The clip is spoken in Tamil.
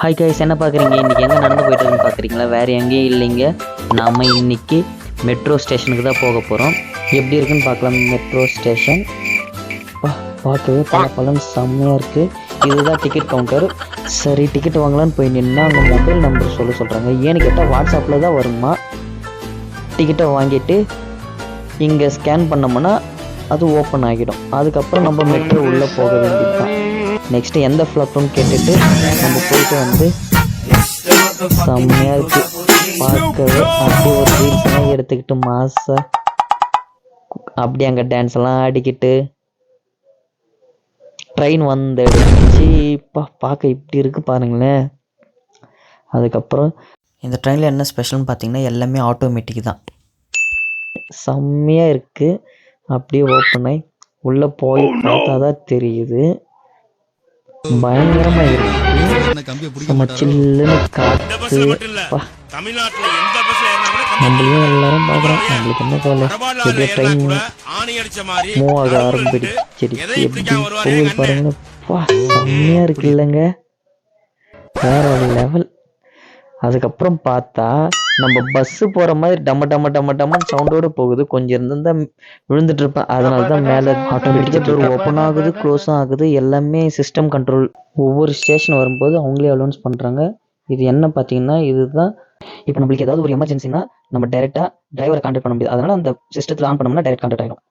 ஹாய் கைஸ், என்ன பார்க்குறீங்க? இன்றைக்கி எங்கே நடந்து போயிட்டுருக்குன்னு பார்க்குறீங்களா? வேறு எங்கேயும் இல்லைங்க. நாம் இன்றைக்கி மெட்ரோ ஸ்டேஷனுக்கு தான் போக போகிறோம். எப்படி இருக்குன்னு பார்க்கலாம். மெட்ரோ ஸ்டேஷன் பார்க்கவே பலன்னு செம்மையாக இருக்குது. இதுதான் டிக்கெட் கவுண்டர். சரி, டிக்கெட் வாங்கலான்னு போய் நின்னா அங்கே மொபைல் நம்பர் சொல்கிறாங்க. ஏன்னு கேட்டால் வாட்ஸ்அப்பில் தான் வருமா. டிக்கெட்டை வாங்கிட்டு இங்கே ஸ்கேன் பண்ணோம்னா அது ஓப்பன் ஆகிடும். அதுக்கப்புறம் நம்ம மெட்ரோ உள்ளே போக வேண்டியது தான். நெக்ஸ்ட்டு எந்த ஃப்ளாப்னு கேட்டுட்டு நம்ம போயிட்டு வந்து செம்மையாக இருக்குது பார்க்கவே. அப்படியே ஒரு ரீல்ஸ்லாம் எடுத்துக்கிட்டு மாசா அப்படியே அங்கே டான்ஸ் எல்லாம் ஆடிக்கிட்டு ட்ரெயின் வந்துடுச்சு. பார்க்க இப்படி இருக்குது பாருங்களேன். அதுக்கப்புறம் இந்த ட்ரெயினில் என்ன ஸ்பெஷல்னு பார்த்தீங்கன்னா எல்லாமே ஆட்டோமேட்டிக் தான். செம்மையாக இருக்குது. அப்படியே ஓப்பன் ஆகி உள்ளே போய் பார்த்தா தான் தெரியுது. பயங்கரமா இருக்கு. நம்ம சில்லுன்னு காத்து. நம்மளையும் எல்லாரும் பாக்குறோம். நம்மளுக்கு என்ன கவலை. எப்படியோ ட்ரெயின் மூவ் ஆக ஆரம்பிச்சிருச்சு. எப்படி போகுது பாருங்க. செம்மையா இருக்கு இல்லைங்க, வேற ஒரு லெவல். அதுக்கப்புறம் பார்த்தா நம்ம பஸ்ஸு போகிற மாதிரி டம்மன்னு சவுண்டோடு போகுது. கொஞ்சம் இருந்தால் விழுந்துட்டு இருப்பேன். அதனால தான் மேலே ஆட்டோமேட்டிக்காக டோர் ஓப்பன் ஆகுது, க்ளோஸும் ஆகுது. எல்லாமே சிஸ்டம் கண்ட்ரோல். ஒவ்வொரு ஸ்டேஷன் வரும்போது அவங்களே அலௌன்ஸ் பண்ணுறாங்க. இது என்ன பார்த்தீங்கன்னா, இதுதான் இப்போ நம்மளுக்கு ஏதாவது ஒரு எமர்ஜென்சினா நம்ம டைரெக்டாக டிரைவரை கான்டாக்ட் பண்ண முடியாது. அதனால் அந்த சிஸ்டத்தில் ஆன் பண்ணோம்னா டைரெக்ட் கான்டாக்ட் ஆகிடும்.